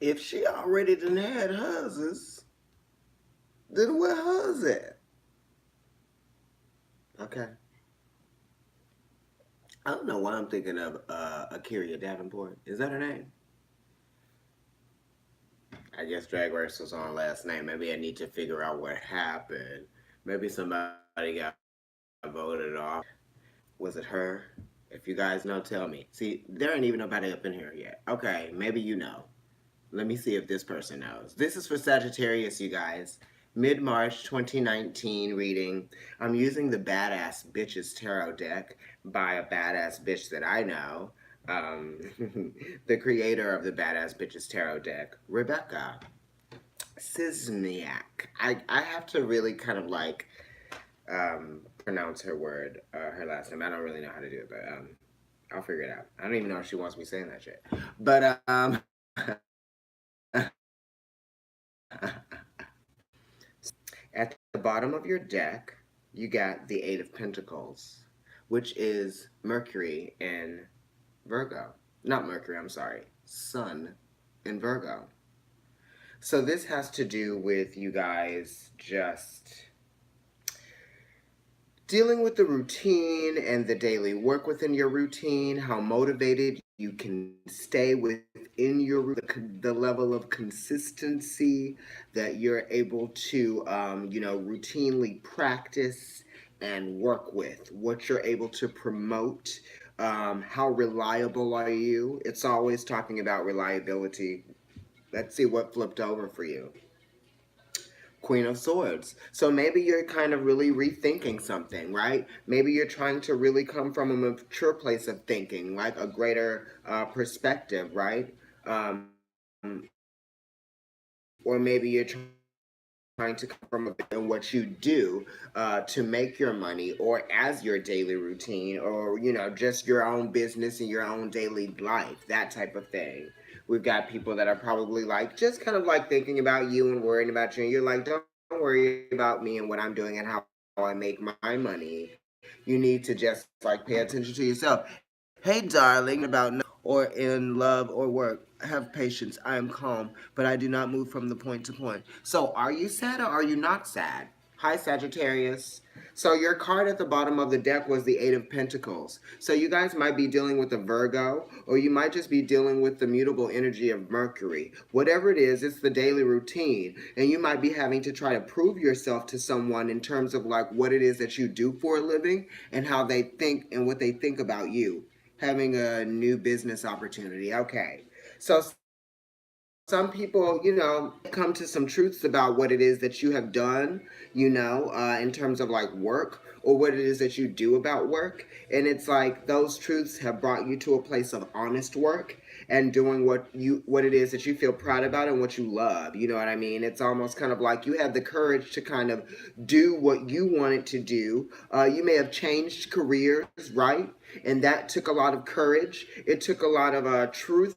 If she already done had hers, then where hers at? Okay. I don't know why I'm thinking of Akira Davenport. Is that her name? I guess Drag Race was on last night. Maybe I need to figure out what happened. Maybe somebody got voted off. Was it her? If you guys know, tell me. See, there ain't even nobody up in here yet. Okay, maybe you know. Let me see if this person knows. This is for Sagittarius, you guys. Mid March 2019 reading. I'm using the Badass Bitches Tarot deck by a badass bitch that I know. Um, the creator of the Badass Bitches Tarot deck, Rebecca Sisniak. I have to really kind of like pronounce her word, her last name. I don't really know how to do it, but I'll figure it out. I don't even know if she wants me saying that shit. But at the bottom of your deck, you got the Eight of Pentacles, which is Mercury in Virgo. Not Mercury, I'm sorry. Sun in Virgo. So this has to do with you guys just dealing with the routine and the daily work within your routine, how motivated you can stay within your the level of consistency that you're able to, routinely practice and work with, what you're able to promote, how reliable are you? It's always talking about reliability. Let's see what flipped over for you. Queen of Swords. So maybe you're kind of really rethinking something, right? Maybe you're trying to really come from a mature place of thinking, like a greater perspective, right? Or maybe you're trying to come from what you do to make your money or as your daily routine or, just your own business and your own daily life, that type of thing. We've got people that are probably like just kind of like thinking about you and worrying about you. And you're like, don't worry about me and what I'm doing and how I make my money. You need to just like pay attention to yourself. Hey, darling, about no or in love or work. Have patience. I am calm, but I do not move from the point to point. So, are you sad or are you not sad? Hi, Sagittarius. So, your card at the bottom of the deck was the Eight of Pentacles. So, you guys might be dealing with a Virgo, or you might just be dealing with the mutable energy of Mercury. Whatever it is, it's the daily routine. And you might be having to try to prove yourself to someone in terms of like what it is that you do for a living and how they think and what they think about you having a new business opportunity. Okay. So some people, come to some truths about what it is that you have done, in terms of like work or what it is that you do about work. And it's like those truths have brought you to a place of honest work and doing what it is that you feel proud about and what you love. You know what I mean? It's almost kind of like you have the courage to kind of do what you wanted to do. You may have changed careers, right? And that took a lot of courage. It took a lot of truth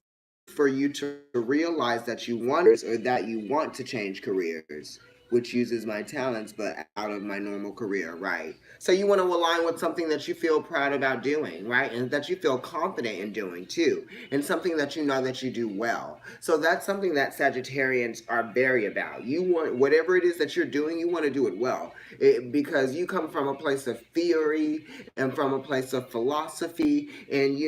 for you to realize that you want or that you want to change careers, which uses my talents but out of my normal career, right? So you want to align with something that you feel proud about doing, right? And that you feel confident in doing too, and something that you know that you do well. So that's something that Sagittarians are very about. You want whatever it is that you're doing, you want to do it well, because you come from a place of theory and from a place of philosophy and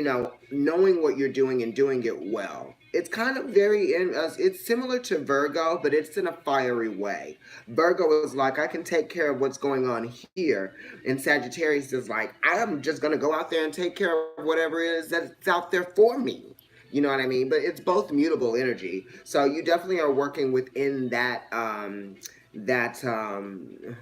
knowing what you're doing and doing it well. It's kind of it's similar to Virgo, but it's in a fiery way. Virgo is like, I can take care of what's going on here. And Sagittarius is like, I'm just going to go out there and take care of whatever it is that's out there for me. You know what I mean? But it's both mutable energy. So you definitely are working within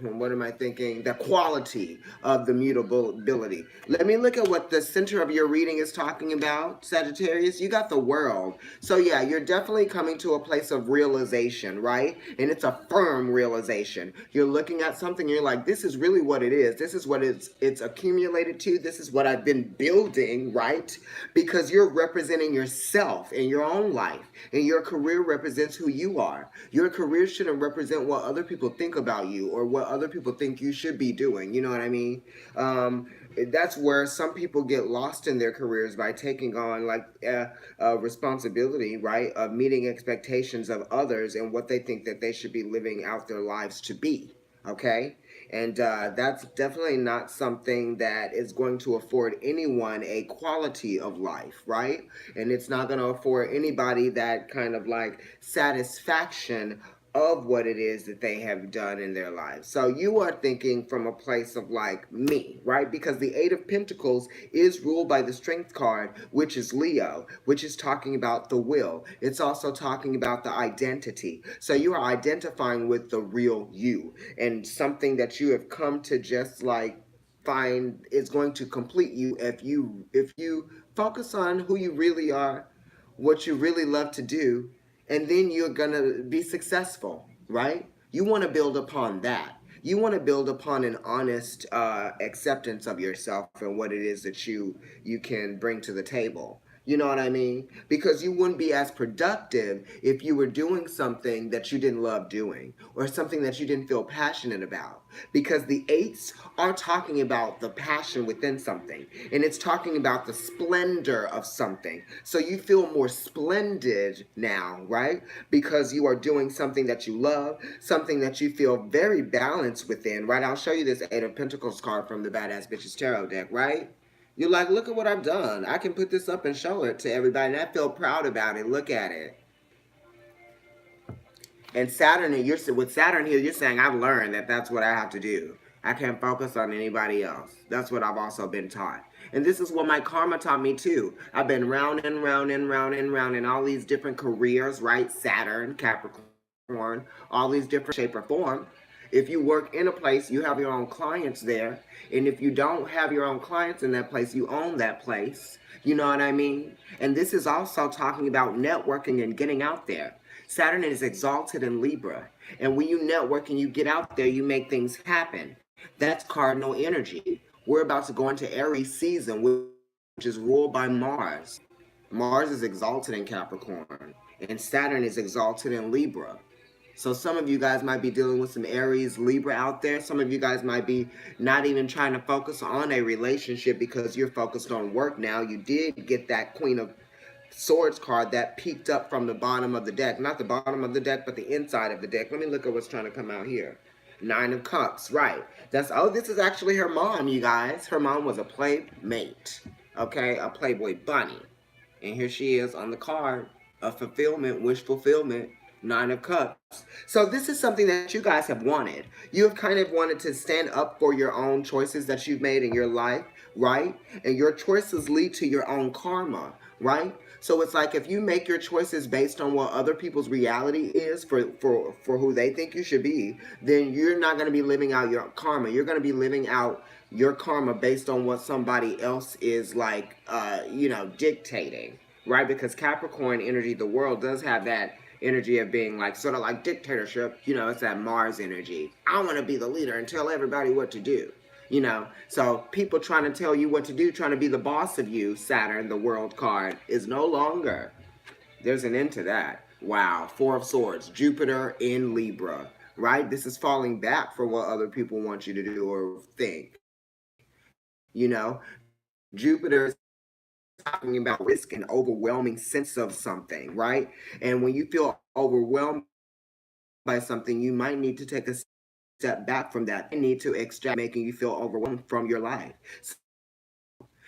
what am I thinking? The quality of the mutability. Let me look at what the center of your reading is talking about, Sagittarius. You got the world. So yeah, you're definitely coming to a place of realization, right? And it's a firm realization. You're looking at something, you're like, this is really what it is. This is what it's accumulated to. This is what I've been building, right? Because you're representing yourself in your own life. And your career represents who you are. Your career shouldn't represent what other people think about you or what other people think you should be doing. You know what I mean? That's where some people get lost in their careers by taking on like responsibility, right, of meeting expectations of others and what they think that they should be living out their lives to be. Okay, and that's definitely not something that is going to afford anyone a quality of life, right? And it's not going to afford anybody that kind of like satisfaction of what it is that they have done in their lives. So you are thinking from a place of like me, right? Because the Eight of Pentacles is ruled by the Strength card, which is Leo, which is talking about the will. It's also talking about the identity. So you are identifying with the real you and something that you have come to just like find is going to complete you if you focus on who you really are, what you really love to do, and then you're gonna be successful, right? You want to build upon that. You want to build upon an honest acceptance of yourself and what it is that you can bring to the table. You know what I mean? Because you wouldn't be as productive if you were doing something that you didn't love doing or something that you didn't feel passionate about. Because the eights are talking about the passion within something and it's talking about the splendor of something. So you feel more splendid now, right? Because you are doing something that you love, something that you feel very balanced within, right? I'll show you this Eight of Pentacles card from the Badass Bitches Tarot deck, right? You're like, look at what I've done. I can put this up and show it to everybody, and I feel proud about it. Look at it. And Saturn, with Saturn here, you're saying I've learned that that's what I have to do. I can't focus on anybody else. That's what I've also been taught. And this is what my karma taught me too. I've been round and round and round and round in all these different careers, right? Saturn, Capricorn, all these different shape or form. If you work in a place, you have your own clients there. And if you don't have your own clients in that place, you own that place. You know what I mean? And this is also talking about networking and getting out there. Saturn is exalted in Libra. And when you network and you get out there, you make things happen. That's cardinal energy. We're about to go into Aries season, which is ruled by Mars. Mars is exalted in Capricorn. And Saturn is exalted in Libra. So some of you guys might be dealing with some Aries, Libra out there. Some of you guys might be not even trying to focus on a relationship because you're focused on work now. You did get that Queen of Swords card that peeked up from the bottom of the deck. Not the bottom of the deck, but the inside of the deck. Let me look at what's trying to come out here. Nine of Cups, right. This is actually her mom, you guys. Her mom was a playmate, okay? A Playboy bunny. And here she is on the card of fulfillment, wish fulfillment. Nine of Cups. So this is something that you guys have wanted. You have kind of wanted to stand up for your own choices that you've made in your life, right? And your choices lead to your own karma, right? So it's like if you make your choices based on what other people's reality is for who they think you should be, then you're not going to be living out your karma. You're going to be living out your karma based on what somebody else is like, dictating, right? Because Capricorn energy, the world does have that energy of being like sort of like dictatorship. It's that Mars energy. I want to be the leader and tell everybody what to do. So people trying to tell you what to do, trying to be the boss of you, Saturn, the world card, is no longer. There's an end to that. Wow. Four of Swords, Jupiter in Libra, right? This is falling back from what other people want you to do or think. Jupiter is talking about risk and overwhelming sense of something, right? And when you feel overwhelmed by something, you might need to take a step back from that. You need to extract making you feel overwhelmed from your life.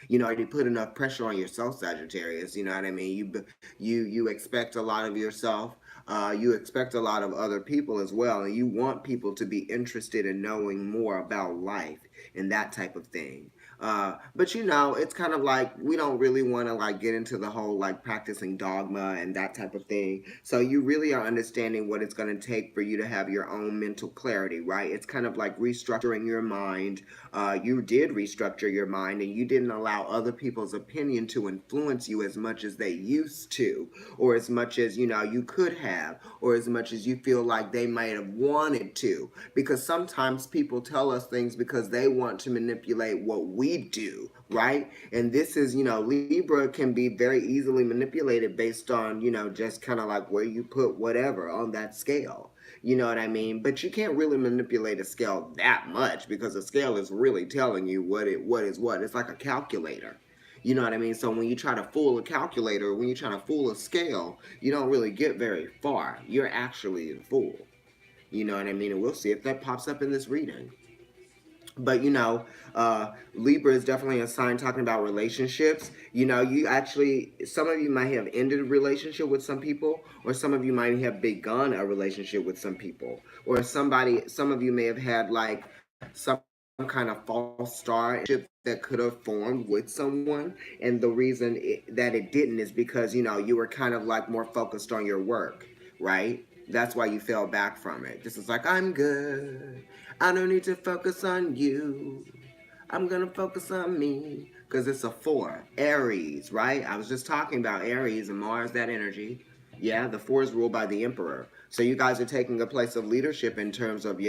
You put enough pressure on yourself, Sagittarius. You know what I mean? You expect a lot of yourself. You expect a lot of other people as well, and you want people to be interested in knowing more about life and that type of thing. But it's kind of like we don't really want to like get into the whole like practicing dogma and that type of thing. So you really are understanding what it's going to take for you to have your own mental clarity, right? It's kind of like restructuring your mind. You did restructure your mind and you didn't allow other people's opinion to influence you as much as they used to, or as much as you could have, or as much as you feel like they might have wanted to. Because sometimes people tell us things because they want to manipulate what we we do, right? And this is, Libra can be very easily manipulated based on, just kind of like where you put whatever on that scale. You know what I mean? But you can't really manipulate a scale that much because a scale is really telling you what is what. It's like a calculator. You know what I mean? So when you try to fool a calculator, when you try to fool a scale, you don't really get very far. You're actually the fool. You know what I mean? And we'll see if that pops up in this reading. But Libra is definitely a sign talking about relationships. You actually, some of you might have ended a relationship with some people, or some of you might have begun a relationship with some people, or some of you may have had like some kind of false start that could have formed with someone, and the reason that it didn't is because you were kind of like more focused on your work, right? That's why you fell back from it. This is like, I'm good. I don't need to focus on you. I'm going to focus on me. Because it's a 4. Aries, right? I was just talking about Aries and Mars, that energy. Yeah, the 4 is ruled by the Emperor. So you guys are taking a place of leadership in terms of,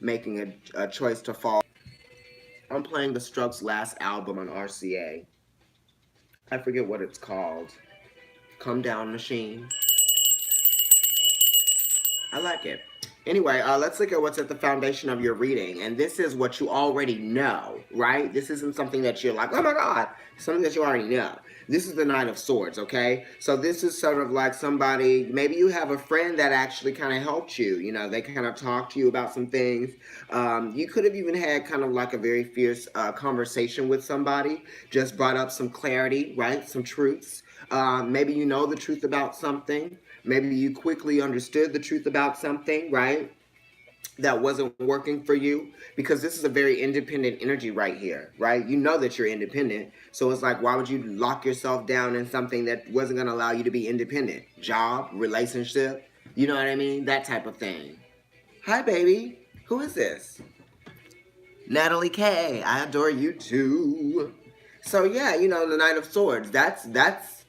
making a choice to fall. I'm playing the Strokes' last album on RCA. I forget what it's called. Come Down Machine. I like it. Anyway, let's look at what's at the foundation of your reading. And this is what you already know, right? This isn't something that you're like, oh my God, something that you already know. This is the Nine of Swords, okay? So this is sort of like somebody, maybe you have a friend that actually kind of helped you. They kind of talked to you about some things. You could have even had kind of like a very fierce conversation with somebody, just brought up some clarity, right? Some truths. Maybe you know the truth about something. Maybe you quickly understood the truth about something, right? That wasn't working for you, because this is a very independent energy right here, right? You know that you're independent. So it's like, why would you lock yourself down in something that wasn't going to allow you to be independent? Job, relationship, you know what I mean? That type of thing. Hi, baby. Who is this? Natalie K. I adore you too. So yeah, the Knight of Swords. That's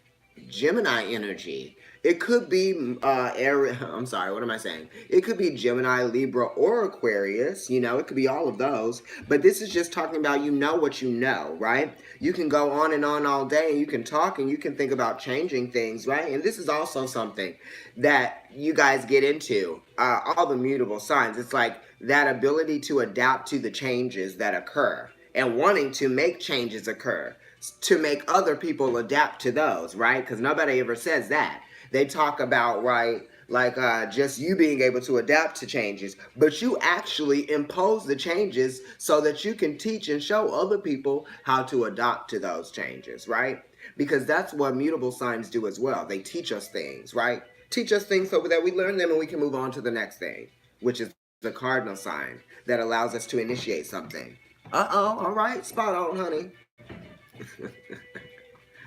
Gemini energy. It could be I'm sorry, what am I saying? It could be Gemini, Libra, or Aquarius. It could be all of those. But this is just talking about what you know, right? You can go on and on all day, and you can talk, and you can think about changing things, right? And this is also something that you guys get into. All the mutable signs. It's like that ability to adapt to the changes that occur, and wanting to make changes occur, to make other people adapt to those, right? Because nobody ever says that. They talk about, right, like just you being able to adapt to changes, but you actually impose the changes so that you can teach and show other people how to adapt to those changes, right? Because that's what mutable signs do as well. They teach us things, right? Teach us things so that we learn them and we can move on to the next thing, which is the cardinal sign that allows us to initiate something. All right, spot on, honey.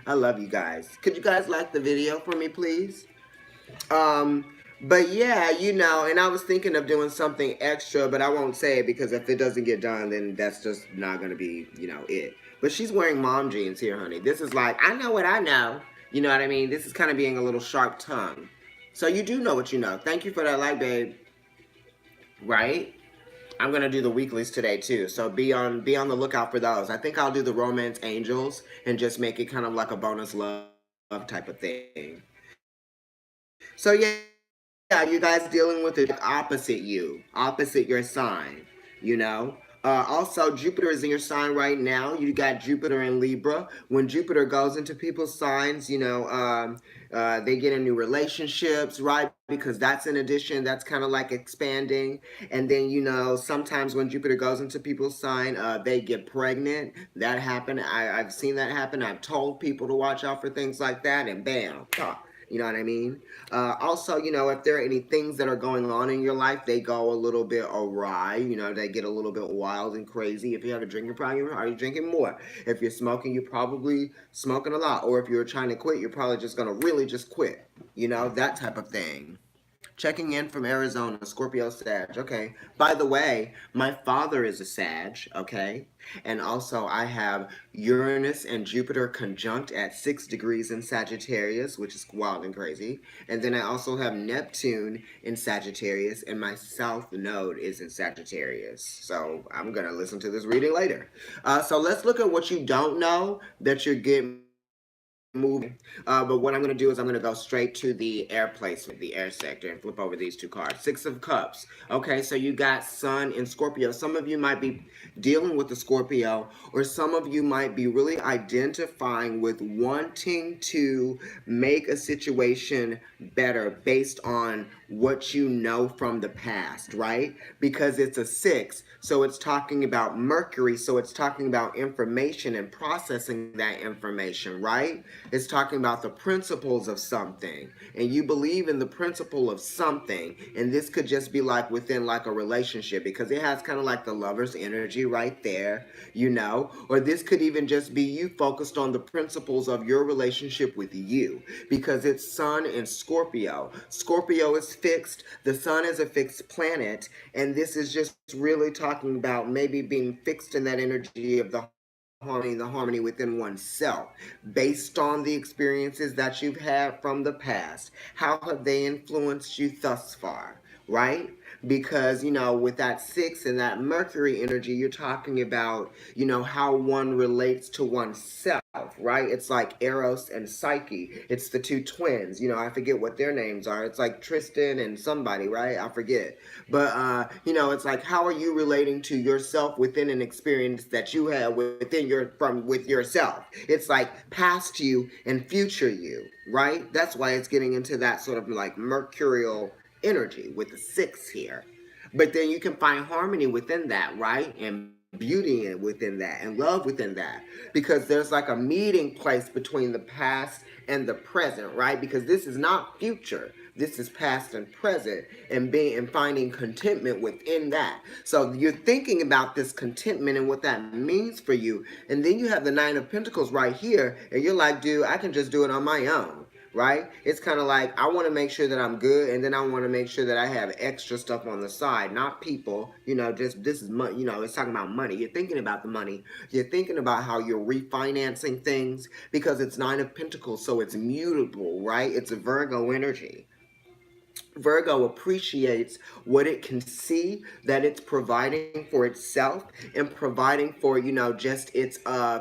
I love you guys. Could you guys like the video for me, please? But yeah, and I was thinking of doing something extra, but I won't say it because if it doesn't get done, then that's just not going to be, it. But she's wearing mom jeans here, honey. This is like, I know what I know. You know what I mean? This is kind of being a little sharp tongue. So you do know what you know. Thank you for that like, babe. Right? I'm gonna do the weeklies today too, so be on the lookout for those. I think I'll do the Romance Angels and just make it kind of like a bonus love type of thing. So yeah, you guys dealing with it opposite you, opposite your sign, Also, Jupiter is in your sign right now. You got Jupiter in Libra. When Jupiter goes into people's signs, they get into relationships, right? Because that's an addition. That's kind of like expanding. And then, sometimes when Jupiter goes into people's sign, they get pregnant. That happened. I've seen that happen. I've told people to watch out for things like that, and bam, you know what I mean? Also, if there are any things that are going on in your life, they go a little bit awry. They get a little bit wild and crazy. If you have a drinking problem, are you drinking more? If you're smoking, you're probably smoking a lot. Or if you're trying to quit, you're probably just going to really just quit. That type of thing. Checking in from Arizona, Scorpio Sag. Okay. By the way, my father is a Sag, okay? And also I have Uranus and Jupiter conjunct at 6 degrees in Sagittarius, which is wild and crazy. And then I also have Neptune in Sagittarius, and my south node is in Sagittarius. So I'm going to listen to this reading later. So let's look at what you don't know that you're getting moving. But what I'm going to do is I'm going to go straight to the air placement, the air sector, and flip over these two cards. Six of Cups. Okay, so you got Sun in Scorpio. Some of you might be dealing with the Scorpio, or some of you might be really identifying with wanting to make a situation better based on what you know from the past, right? Because it's a 6, so it's talking about Mercury, so it's talking about information and processing that information, right? It's talking about the principles of something, and you believe in the principle of something, and this could just be like within like a relationship, because it has kind of like the lover's energy right there, you know, or this could even just be you focused on the principles of your relationship with you, because it's Sun and Scorpio. Scorpio is fixed, the Sun is a fixed planet, and this is just really talking about maybe being fixed in that energy of the harmony within oneself, based on the experiences that you've had from the past. How have they influenced you thus far, right? Because, you know, with that 6 and that Mercury energy, you're talking about, you know, how one relates to oneself, right? It's like Eros and Psyche. It's the two twins. You know, I forget what their names are. It's like Tristan and somebody, right? I forget. But you know, it's like, how are you relating to yourself within an experience that you have within with yourself? It's like past you and future you, right? That's why it's getting into that sort of like mercurial energy with the 6 here. But then you can find harmony within that, right? And beauty within that, and love within that, because there's like a meeting place between the past and the present, right? Because this is not future, this is past and present, and being and finding contentment within that. So you're thinking about this contentment and what that means for you, and then you have the 9 of Pentacles right here, and you're like, dude, I can just do it on my own, right? It's kind of like, I want to make sure that I'm good, and then I want to make sure that I have extra stuff on the side, not people, you know, just this is money, you know, it's talking about money. You're thinking about the money. You're thinking about how you're refinancing things, because it's 9 of Pentacles, so it's mutable, right? It's a Virgo energy. Virgo appreciates what it can see that it's providing for itself, and providing for, you know, just its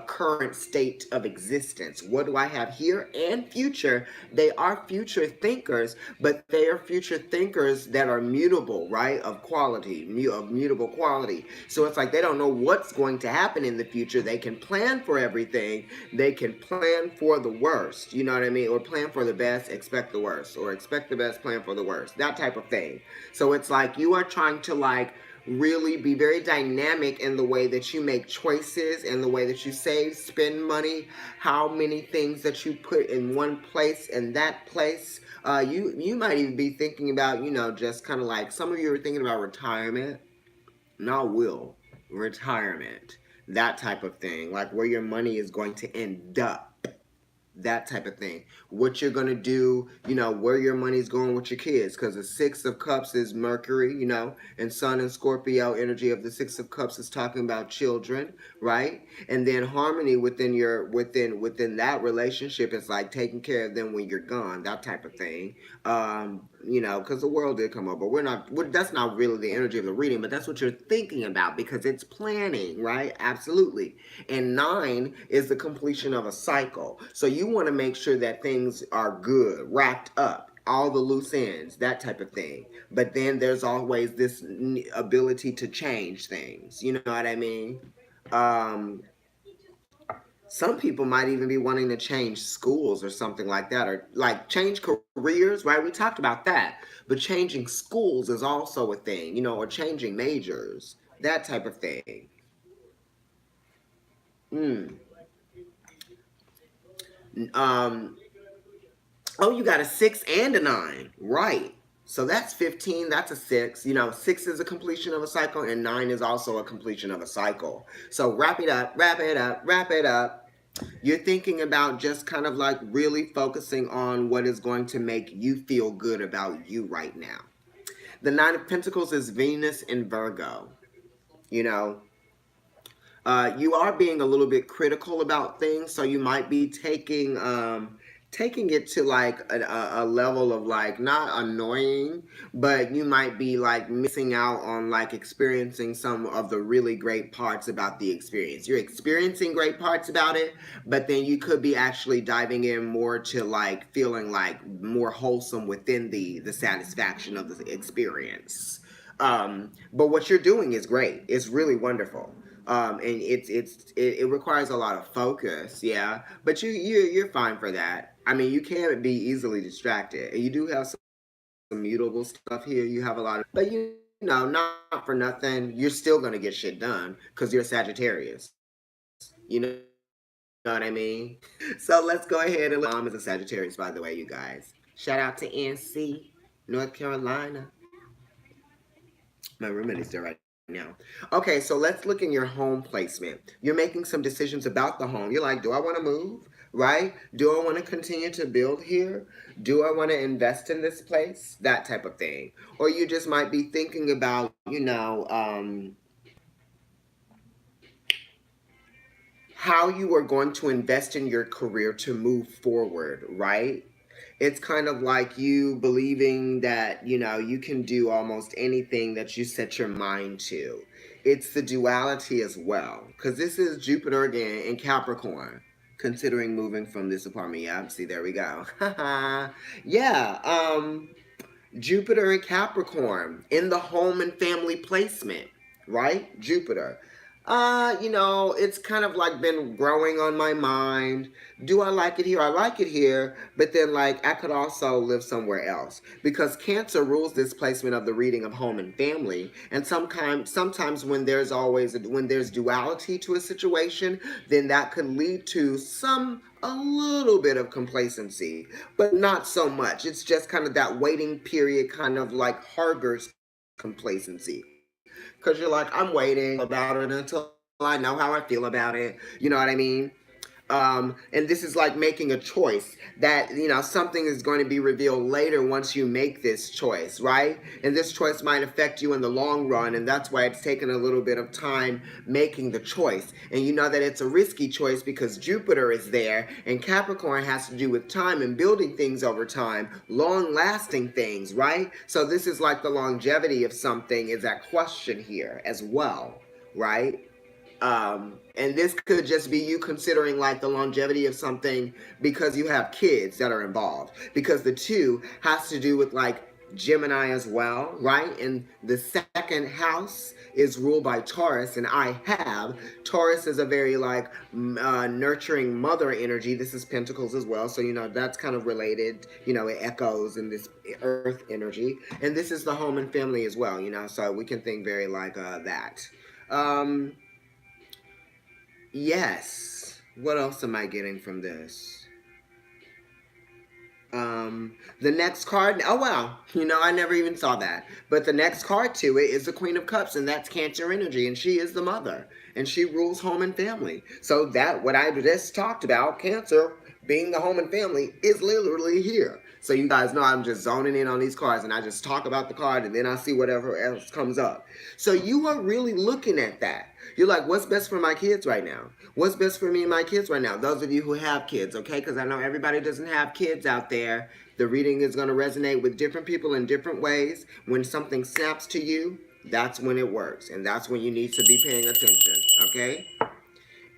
current state of existence. What do I have here and future? They are future thinkers, but they are future thinkers that are mutable, right? Of quality, of mutable quality. So it's like they don't know what's going to happen in the future. They can plan for everything. They can plan for the worst, you know what I mean? Or plan for the best, expect the worst, or expect the best, plan for the worst, that type of thing. So it's like you are trying to like really be very dynamic in the way that you make choices, and the way that you save, spend money, how many things that you put in one place and that place. You might even be thinking about, you know, just kind of like some of you are thinking about retirement, not will, retirement, that type of thing, like where your money is going to end up, that type of thing. What you're gonna do, you know, where your money's going with your kids, because the 6 of Cups is Mercury, you know, and Sun and Scorpio energy of the 6 of Cups is talking about children, right? And then harmony within your within that relationship is like taking care of them when you're gone, that type of thing. You know, because the world did come up, but that's not really the energy of the reading, but that's what you're thinking about, because it's planning, right? Absolutely. And 9 is the completion of a cycle. So you want to make sure that things are good, wrapped up, all the loose ends, that type of thing. But then there's always this ability to change things. You know what I mean? Um, some people might even be wanting to change schools or something like that, or like change careers, right? We talked about that. But changing schools is also a thing, you know, or changing majors, that type of thing. Mm. Um, oh, you got a 6 and a 9. Right. So that's 15. That's a 6. You know, 6 is a completion of a cycle, and 9 is also a completion of a cycle. So wrap it up, wrap it up, wrap it up. You're thinking about just kind of like really focusing on what is going to make you feel good about you right now. The Nine of Pentacles is Venus in Virgo. You know, you are being a little bit critical about things, so you might be taking it to like a level of like not annoying, but you might be like missing out on like experiencing some of the really great parts about the experience. You're experiencing great parts about it, but then you could be actually diving in more to like feeling like more wholesome within the satisfaction of the experience. But what you're doing is great. It's really wonderful. And it requires a lot of focus, yeah. But you're fine for that. I mean, you can't be easily distracted. And you do have some mutable stuff here. You have a lot of, but not for nothing. You're still gonna get shit done because you're Sagittarius. You know what I mean? So let's go ahead and look. Mom is a Sagittarius, by the way, you guys. Shout out to NC, North Carolina. My roommate is there right now. Okay, so let's look in your home placement. You're making some decisions about the home. You're like, do I want to move? Right? Do I want to continue to build here? Do I want to invest in this place? That type of thing. Or you just might be thinking about, how you are going to invest in your career to move forward, right? It's kind of like you believing that, you can do almost anything that you set your mind to. It's the duality as well, because this is Jupiter again in Capricorn, considering moving from this apartment. Yeah, see, there we go. Yeah, Jupiter in Capricorn in the home and family placement, right? Jupiter. It's kind of like been growing on my mind. Do I like it here? I like it here, but then like I could also live somewhere else because Cancer rules this placement of the reading of home and family. And sometimes when there's duality to a situation, then that could lead to a little bit of complacency, but not so much. It's just kind of that waiting period, kind of like harbors complacency. Because you're like, I'm waiting about it until I know how I feel about it. You know what I mean? And this is like making a choice that something is going to be revealed later once you make this choice, right? And this choice might affect you in the long run, and that's why it's taken a little bit of time making the choice. And you know that it's a risky choice because Jupiter is there, and Capricorn has to do with time and building things over time, long lasting things, right? So this is like the longevity of something is at question here as well, right? And this could just be you considering like the longevity of something because you have kids that are involved. Because the two has to do with like Gemini as well, right? And the second house is ruled by Taurus, and I have Taurus is a very like nurturing mother energy. This is Pentacles as well, so that's kind of related. It echoes in this Earth energy, and this is the home and family as well. So we can think very like that. Um, Yes. What else am I getting from this? The next card. Oh wow. I never even saw that. But the next card to it is the Queen of Cups, and that's Cancer energy, and she is the mother, and she rules home and family. So that what I just talked about, Cancer being the home and family, is literally here. So you guys know I'm just zoning in on these cards, and I just talk about the card, and then I see whatever else comes up. So you are really looking at that. You're like, what's best for my kids right now? What's best for me and my kids right now? Those of you who have kids, okay? Because I know everybody doesn't have kids out there. The reading is going to resonate with different people in different ways. When something snaps to you, that's when it works. And that's when you need to be paying attention, okay?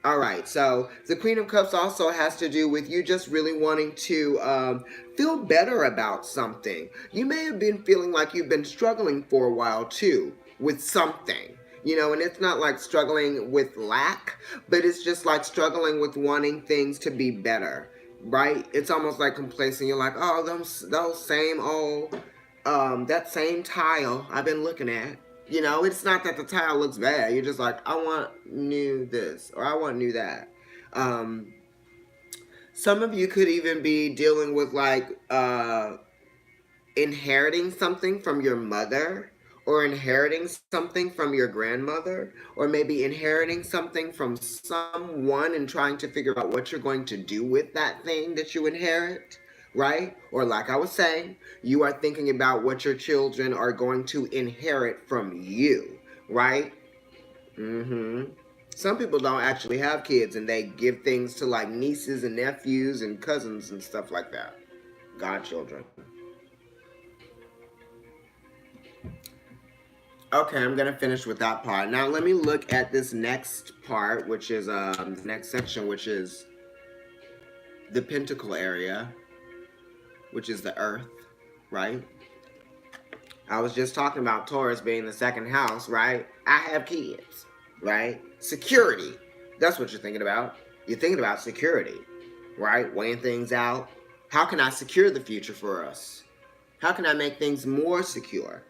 All right, so the Queen of Cups also has to do with you just really wanting to feel better about something. You may have been feeling like you've been struggling for a while too with something. And it's not like struggling with lack, but it's just like struggling with wanting things to be better, right? It's almost like complacent. You're like, oh, those same old, that same tile I've been looking at. It's not that the tile looks bad. You're just like, I want new this or I want new that. Um, some of you could even be dealing with like inheriting something from your mother or inheriting something from your grandmother, or maybe inheriting something from someone and trying to figure out what you're going to do with that thing that you inherit, right? Or, like I was saying, you are thinking about what your children are going to inherit from you, right? Some people don't actually have kids and they give things to like nieces and nephews and cousins and stuff like that. Godchildren. Okay, I'm gonna finish with that part. Now let me look at this next part, which is the next section, which is the pentacle area, which is the earth, right? I was just talking about Taurus being the second house, right? I have kids, right? Security. That's what you're thinking about. You're thinking about security, right? Weighing things out. How can I secure the future for us? How can I make things more secure?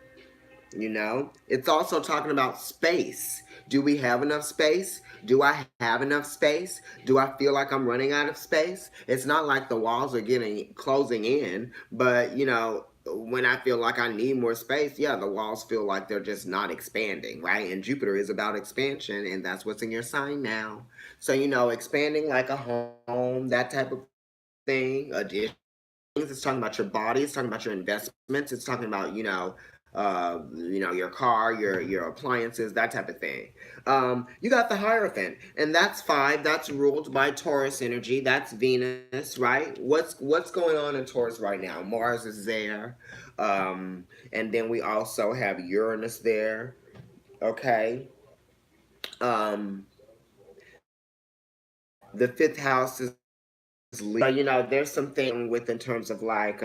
You know, it's also talking about space. Do we have enough space? Do I have enough space? Do I feel like I'm running out of space? It's not like the walls are getting closing in, but you know, when I feel like I need more space, yeah, the walls feel like they're just not expanding, right? And Jupiter is about expansion, and that's what's in your sign now. So, you know, expanding like a home, that type of thing, addition. It's talking about your body. It's talking about your investments. It's talking about your car, your appliances, that type of thing. You got the Hierophant, and that's 5. That's ruled by Taurus energy. That's Venus, right? What's going on in Taurus right now? Mars is there, and then we also have Uranus there. Okay. Um, the 5th house is Leo. So, you know, there's some thing with in terms of like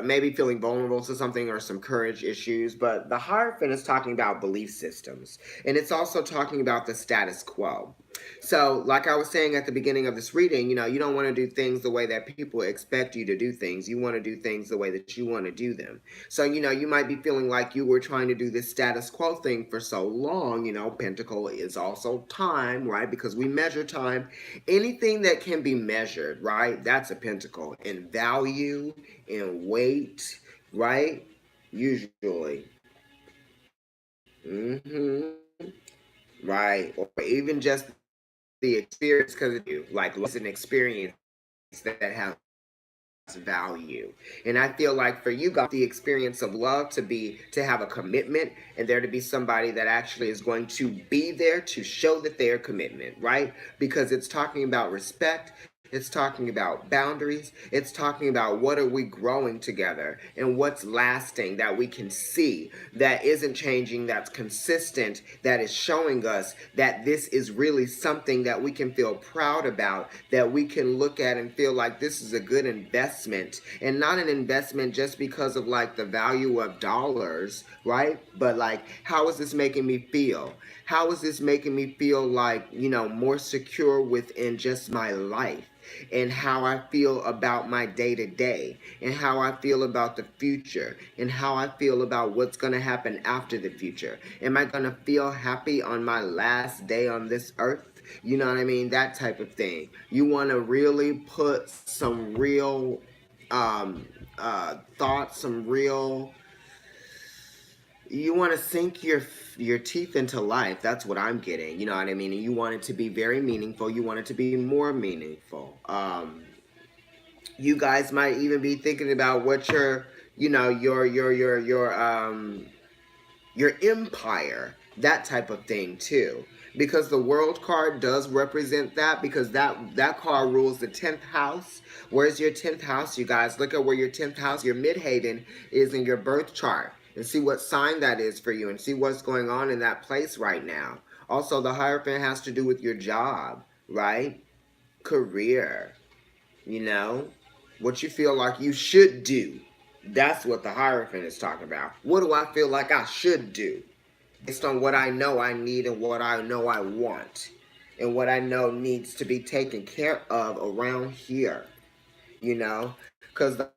maybe feeling vulnerable to something or some courage issues. But the Hierophant is talking about belief systems, and it's also talking about the status quo. So, like I was saying at the beginning of this reading, you know, you don't want to do things the way that people expect you to do things. You want to do things the way that you want to do them. So, you know, you might be feeling like you were trying to do this status quo thing for so long. You know, Pentacle is also time, right? Because we measure time. Anything that can be measured, right? That's a pentacle in value, in weight, right? Usually. hmm Right. Or even just the experience because of you. Like, it's an experience that has value. And I feel like for you guys, the experience of love to have a commitment and there to be somebody that actually is going to be there to show that they're commitment, right? Because it's talking about respect. It's talking about boundaries. It's talking about what are we growing together and what's lasting that we can see, that isn't changing, that's consistent, that is showing us that this is really something that we can feel proud about, that we can look at and feel like this is a good investment, and not an investment just because of like the value of dollars, right? But like, how is this making me feel? How is this making me feel like, you know, more secure within just my life? And how I feel about my day to day, and how I feel about the future, and how I feel about what's going to happen after the future. Am I going to feel happy on my last day on this earth? You know what I mean? That type of thing. You want to really put some real thoughts, some real, you want to sink your teeth into life. That's what I'm getting. You know what I mean? And you want it to be very meaningful. You want it to be more meaningful. You guys might even be thinking about what you know, your empire, that type of thing too. Because the world card does represent that, because that card rules the 10th house. Where's your 10th house, you guys? Look at where your 10th house, your midhaven, is in your birth chart, and see what sign that is for you, and see what's going on in that place right now. Also, the Hierophant has to do with your job, right? Career, you know, what you feel like you should do. That's what the Hierophant is talking about. What do I feel like I should do? Based on what I know I need and what I know I want. And what I know needs to be taken care of around here. You know? Because the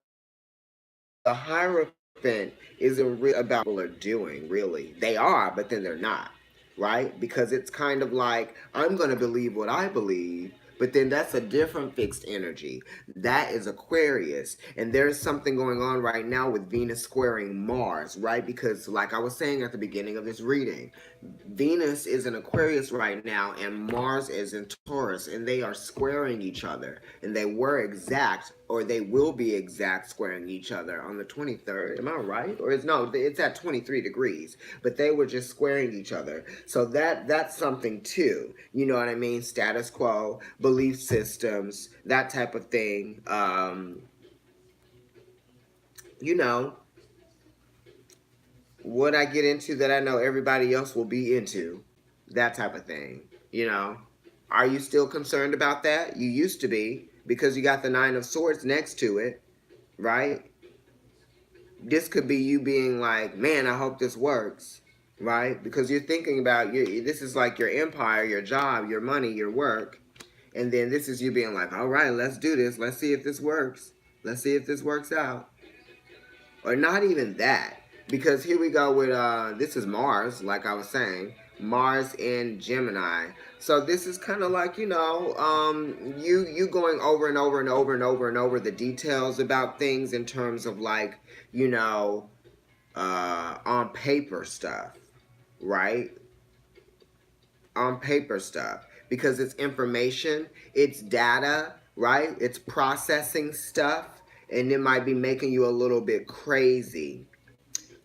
Hierophant isn't really about what people are doing, really. They are, but then they're not. Right? Because it's kind of like, I'm going to believe what I believe, But then that's a different fixed energy. That is Aquarius. And there's something going on right now with Venus squaring Mars, right? Because, like I was saying at the beginning of this reading, Venus is in Aquarius right now, and Mars is in Taurus, and they are squaring each other. And they were exact, or they will be exact, squaring each other on the 23rd. Am I right? Or is no? It's at 23 degrees, but they were just squaring each other. So that's something too. You know what I mean? Status quo, belief systems, that type of thing. You know, what I get into that I know everybody else will be into, that type of thing. You know, are you still concerned about that? You used to be, because you got the Nine of Swords next to it, right? This could be you being like, man, I hope this works, right? Because you're thinking about, this is like your empire, your job, your money, your work. And then this is you being like, all right, let's do this. Let's see if this works. Let's see if this works out. Or not even that. Because here we go with, this is Mars, like I was saying. Mars in Gemini. So this is kind of like, you know, you going over and over and over and over and over the details about things in terms of like, you know, on paper stuff, right? On paper stuff. Because it's information, it's data, right? It's processing stuff, and it might be making you a little bit crazy.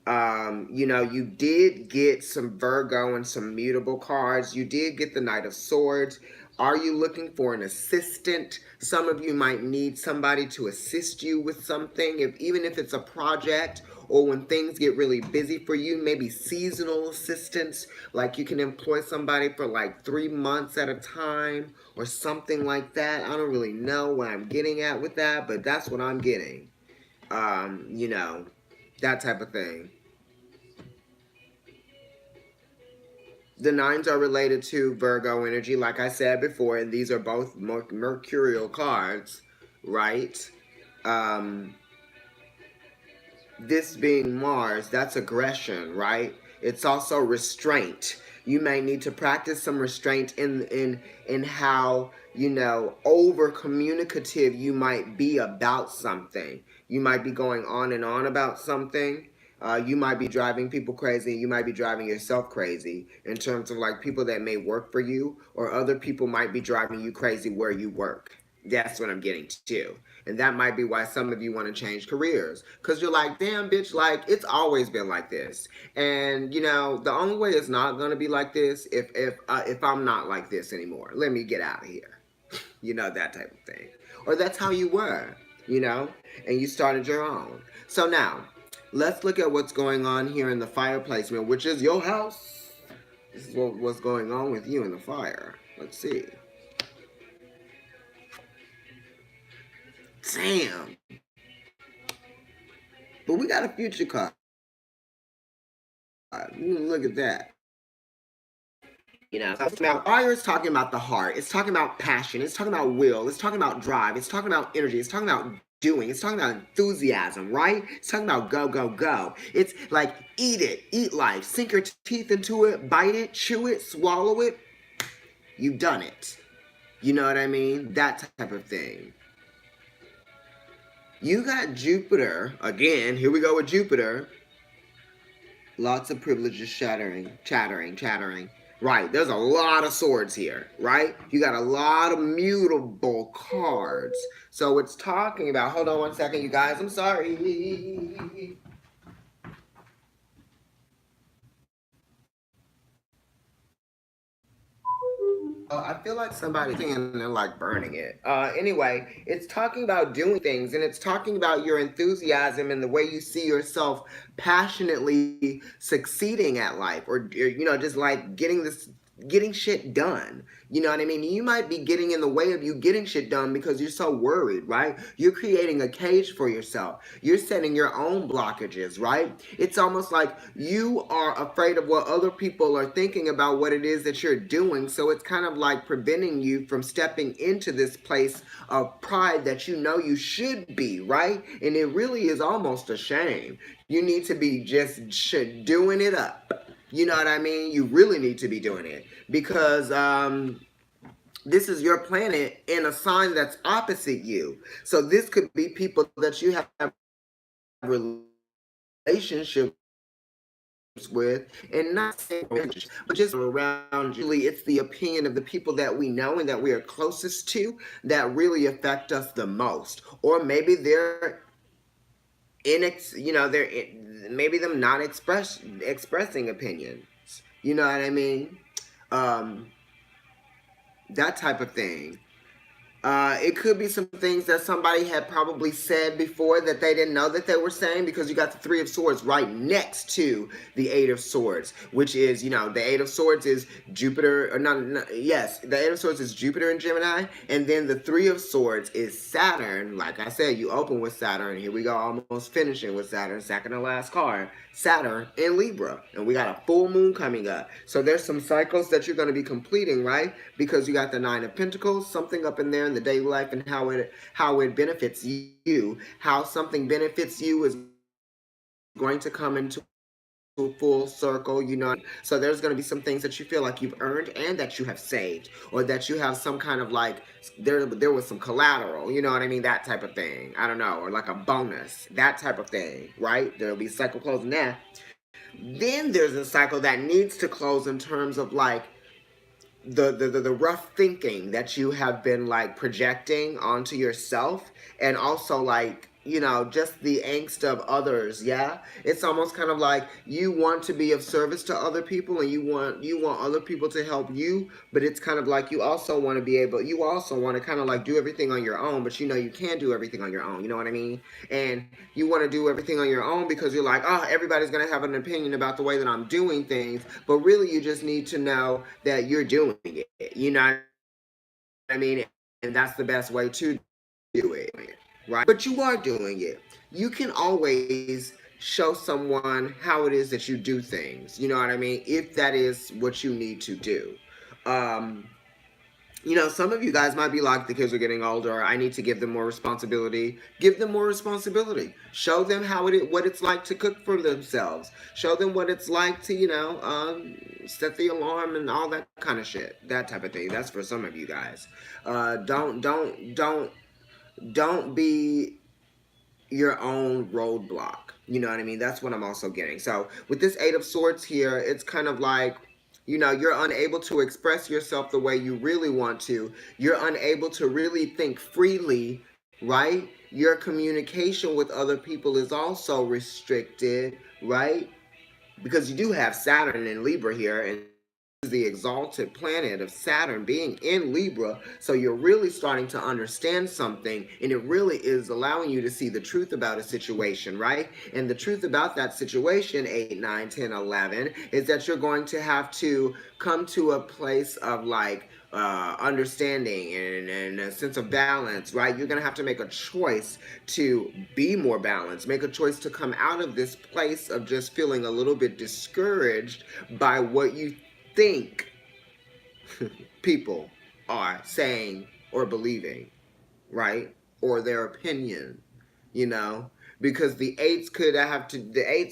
You know, you did get some Virgo and some mutable cards. You did get the Knight of Swords. Are you looking for an assistant? Some of you might need somebody to assist you with something, even if it's a project, or when things get really busy for you, maybe seasonal assistance, like you can employ somebody for like 3 months at a time or something like that. I don't really know what I'm getting at with that, but that's what I'm getting. You know, that type of thing. The nines are related to Virgo energy, like I said before, and these are both mercurial cards, right? This being Mars, that's aggression, right? It's also restraint. You may need to practice some restraint in how, you know, over communicative you might be about something. You might be going on and on about something. You might be driving people crazy. You might be driving yourself crazy in terms of like people that may work for you, or other people might be driving you crazy where you work. That's what I'm getting to. And that might be why some of you want to change careers. Because you're like, damn, bitch, like, it's always been like this. And, you know, the only way it's not going to be like this if I'm not like this anymore. Let me get out of here. You know, that type of thing. Or that's how you were, you know, and you started your own. So now, let's look at what's going on here in the fire placement, which is your house. This is what's going on with you in the fire. Let's see. Damn. But we got a future card. Look at that. You know, fire is talking about the heart. It's talking about passion. It's talking about will. It's talking about drive. It's talking about energy. It's talking about doing. It's talking about enthusiasm, right? It's talking about go, go, go. It's like eat it, eat life, sink your teeth into it, bite it, chew it, swallow it. You've done it. You know what I mean? That type of thing. You got Jupiter. Again, here we go with Jupiter. Lots of privileges chattering. Right, there's a lot of swords here, right? You got a lot of mutable cards. So it's talking about, hold on one second, you guys, I'm sorry. I feel like somebody's and they're like burning it. Anyway, it's talking about doing things, and it's talking about your enthusiasm and the way you see yourself passionately succeeding at life, or you know, just like getting shit done. You know what I mean? You might be getting in the way of you getting shit done because you're so worried, right? You're creating a cage for yourself. You're setting your own blockages, right? It's almost like you are afraid of what other people are thinking about what it is that you're doing. So it's kind of like preventing you from stepping into this place of pride that you know you should be, right? And it really is almost a shame. You need to be just doing it up. You know what I mean? You really need to be doing it because this is your planet in a sign that's opposite you. So this could be people that you have relationships with, and not saying but just around. Usually it's the opinion of the people that we know and that we are closest to that really affect us the most. Or maybe they're maybe them not expressing opinions. You know what I mean? Um, that type of thing. It could be some things that somebody had probably said before that they didn't know that they were saying, because you got the Three of Swords right next to the Eight of Swords, which is, the Eight of Swords is Jupiter, or yes, the Eight of Swords is Jupiter in Gemini, and then the Three of Swords is Saturn. Like I said, you open with Saturn. Here we go, almost finishing with Saturn, second to last card. Saturn in Libra, and we got a full moon coming up. So there's some cycles that you're going to be completing, right? Because you got the Nine of Pentacles, something up in there in the daily life, and how it benefits you. How something benefits you is going to come into a full circle, So there's going to be some things that you feel like you've earned and that you have saved, or that you have some kind of like there was some collateral, you know what I mean, that type of thing. I don't know, or like a bonus, that type of thing, right? There'll be cycle closing that. Then there's a cycle that needs to close in terms of like the rough thinking that you have been like projecting onto yourself, and also like just the angst of others. Yeah, it's almost kind of like you want to be of service to other people, and you want other people to help you, but it's kind of like you also want to kind of like do everything on your own, but you can't do everything on your own, you know what I mean? And you want to do everything on your own because you're like, oh, everybody's going to have an opinion about the way that I'm doing things, but really you just need to know that you're doing it, you know what I mean? And that's the best way to do it, right? But you are doing it. You can always show someone how it is that you do things, you know what I mean? If that is what you need to do. Um, some of you guys might be like, the kids are getting older, I need to give them more responsibility. Give them more responsibility. Show them what it's like to cook for themselves. Show them what it's like to, set the alarm and all that kind of shit. That type of thing. That's for some of you guys. Don't be your own roadblock. You know what I mean? That's what I'm also getting. So with this Eight of Swords here, it's kind of like, you're unable to express yourself the way you really want to. You're unable to really think freely, right? Your communication with other people is also restricted, right? Because you do have Saturn in Libra here, and the exalted planet of Saturn being in Libra, so you're really starting to understand something, and it really is allowing you to see the truth about a situation, right? And the truth about that situation, 8, 9, 10, 11, is that you're going to have to come to a place of like understanding and a sense of balance, right? You're going to have to make a choice to be more balanced, make a choice to come out of this place of just feeling a little bit discouraged by what you think people are saying or believing, right? Or their opinion, you know? Because the eights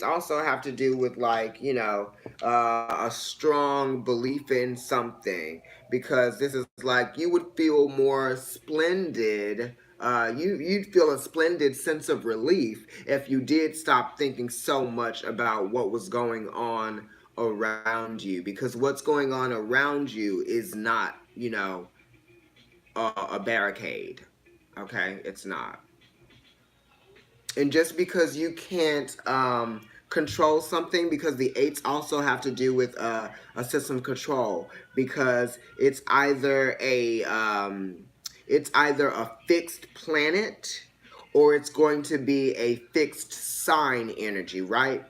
also have to do with like, a strong belief in something. Because this is like, you would feel more splendid. You'd feel a splendid sense of relief if you did stop thinking so much about what was going on around you, because what's going on around you is not, a barricade. Okay, it's not. And just because you can't control something, because the eights also have to do with a system control, because it's either a fixed planet, or it's going to be a fixed sign energy, right?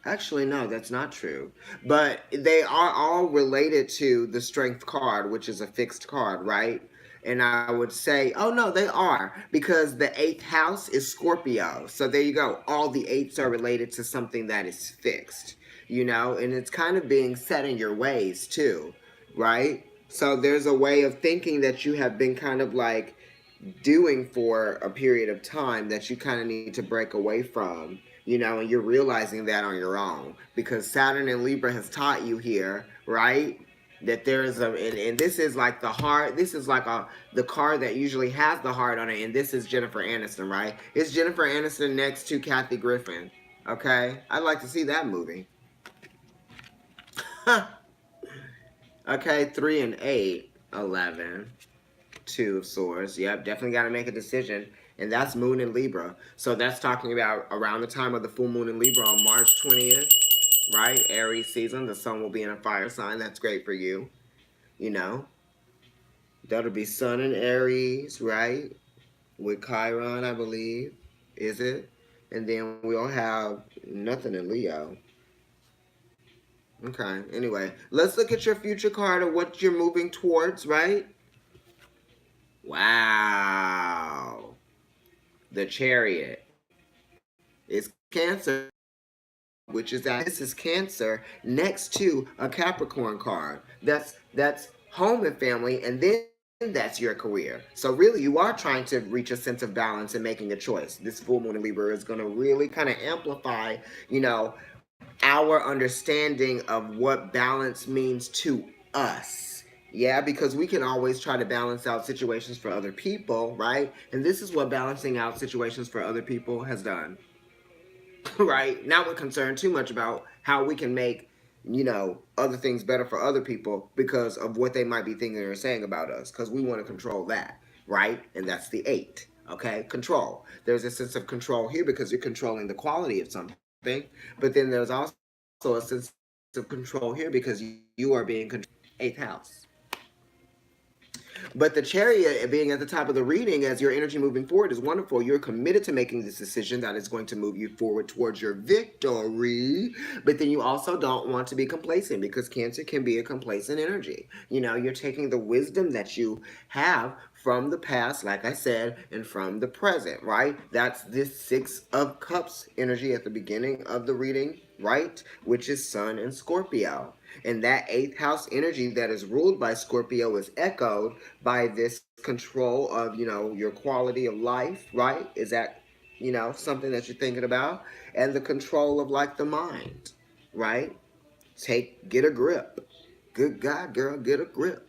Actually, no, that's not true. But they are all related to the strength card, which is a fixed card, right? And I would say, oh no, they are, because the eighth house is Scorpio. So there you go. All the eights are related to something that is fixed, and it's kind of being set in your ways too, right? So there's a way of thinking that you have been kind of like doing for a period of time that you kind of need to break away from, and you're realizing that on your own, because Saturn and Libra has taught you here, right? that there is and this is like the heart. This is like the card that usually has the heart on it, and this is Jennifer Aniston, right? It's Jennifer Aniston next to Kathy Griffin. Okay, I'd like to see that movie. Okay, 3 and 8, 11. Two of Swords. Yep, definitely got to make a decision. And that's Moon in Libra. So that's talking about around the time of the full moon in Libra on March 20th, right? Aries season. The sun will be in a fire sign. That's great for you. You know, that'll be Sun in Aries, right? With Chiron, I believe. Is it? And then we'll have nothing in Leo. Okay, anyway, let's look at your future card of what you're moving towards, right? Wow. The Chariot is Cancer, which is that this is Cancer next to a Capricorn card. That's home and family, and then that's your career. So really, you are trying to reach a sense of balance and making a choice. This full moon in Libra is going to really kind of amplify, our understanding of what balance means to us. Yeah, because we can always try to balance out situations for other people, right? And this is what balancing out situations for other people has done. Right? Not we're concerned too much about how we can make, other things better for other people because of what they might be thinking or saying about us, because we want to control that, right? And that's the 8. Okay, control. There's a sense of control here because you're controlling the quality of something, but then there's also a sense of control here because you are being controlled. 8th house. But the Chariot being at the top of the reading as your energy moving forward is wonderful. You're committed to making this decision that is going to move you forward towards your victory. But then you also don't want to be complacent because Cancer can be a complacent energy. You're taking the wisdom that you have from the past, like I said, and from the present, right? That's this 6 of Cups energy at the beginning of the reading, right? Which is Sun and Scorpio. And that 8th house energy that is ruled by Scorpio is echoed by this control of, your quality of life, right? Is that, something that you're thinking about? And the control of like the mind, right? Get a grip. Good God, girl, get a grip.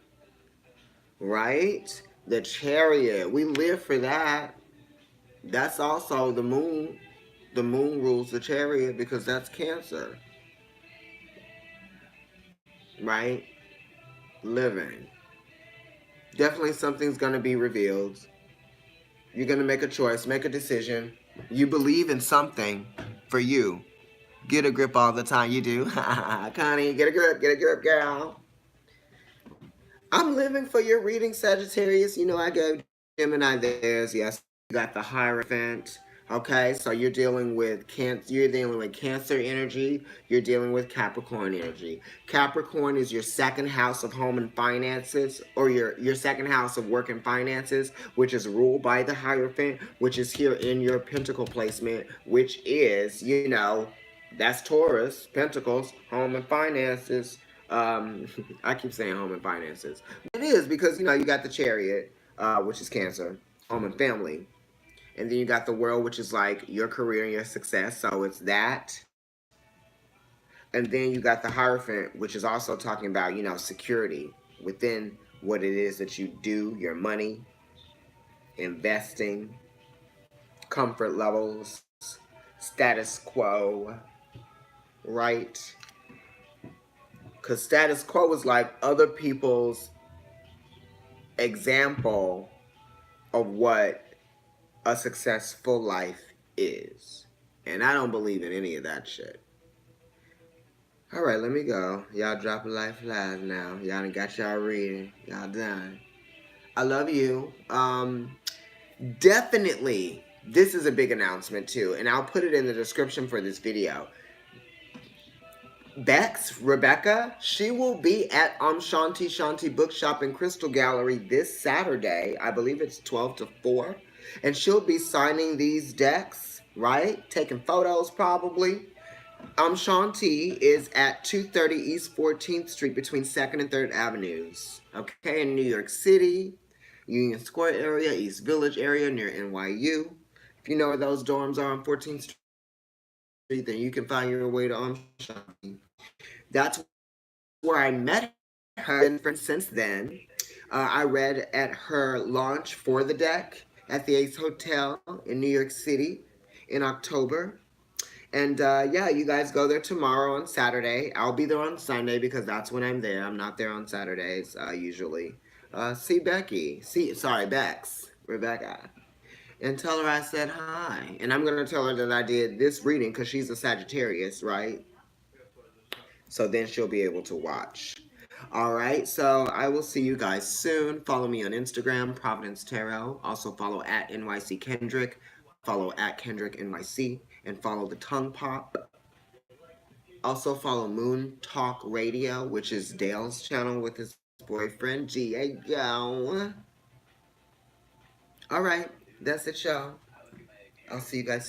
Right? The Chariot. We live for that. That's also the moon. The moon rules the Chariot because that's Cancer. Right? Living. Definitely something's going to be revealed. You're going to make a choice, make a decision. You believe in something for you. Get a grip all the time. You do. Connie, get a grip, girl. I'm living for your reading, Sagittarius. I gave Gemini theirs. Yes, you got the Hierophant. Okay, so you're dealing with Cancer. You're dealing with Cancer energy. You're dealing with Capricorn energy. Capricorn is your second house of home and finances, or your second house of work and finances, which is ruled by the Hierophant, which is here in your Pentacle placement, which is that's Taurus, Pentacles, home and finances. I keep saying home and finances. It is because you got the Chariot, which is Cancer, home and family. And then you got the World, which is like your career and your success. So it's that. And then you got the Hierophant, which is also talking about, security within what it is that you do, your money, investing, comfort levels, status quo, right? Because status quo is like other people's example of what a successful life is. And I don't believe in any of that shit. All right, let me go. Y'all dropping life flies now. Y'all done got y'all reading. Y'all done. I love you. Definitely, this is a big announcement too, and I'll put it in the description for this video. Rebecca, she will be at Shanti Bookshop and Crystal Gallery this Saturday. I believe it's 12 to 4. And she'll be signing these decks, right? Taking photos probably. Shanti is at 230 East 14th Street between 2nd and 3rd Avenues. Okay, in New York City, Union Square area, East Village area near NYU. If you know where those dorms are on 14th Street, then you can find your way to Shanti. That's where I met her since then. I read at her launch for the deck at the Ace Hotel in New York City in October. And yeah, you guys go there tomorrow on Saturday. I'll be there on Sunday because that's when I'm there. I'm not there on Saturdays usually. See Becky. Sorry, Rebecca. And tell her I said hi. And I'm going to tell her that I did this reading because she's a Sagittarius, right? So then she'll be able to watch. All right, so I will see you guys soon. Follow me on Instagram, Providence Tarot. Also follow at NYC Kendrick. Follow at Kendrick NYC. And follow the Tongue Pop. Also follow Moon Talk Radio, which is Dale's channel with his boyfriend. Go. All right, that's it, y'all. I'll see you guys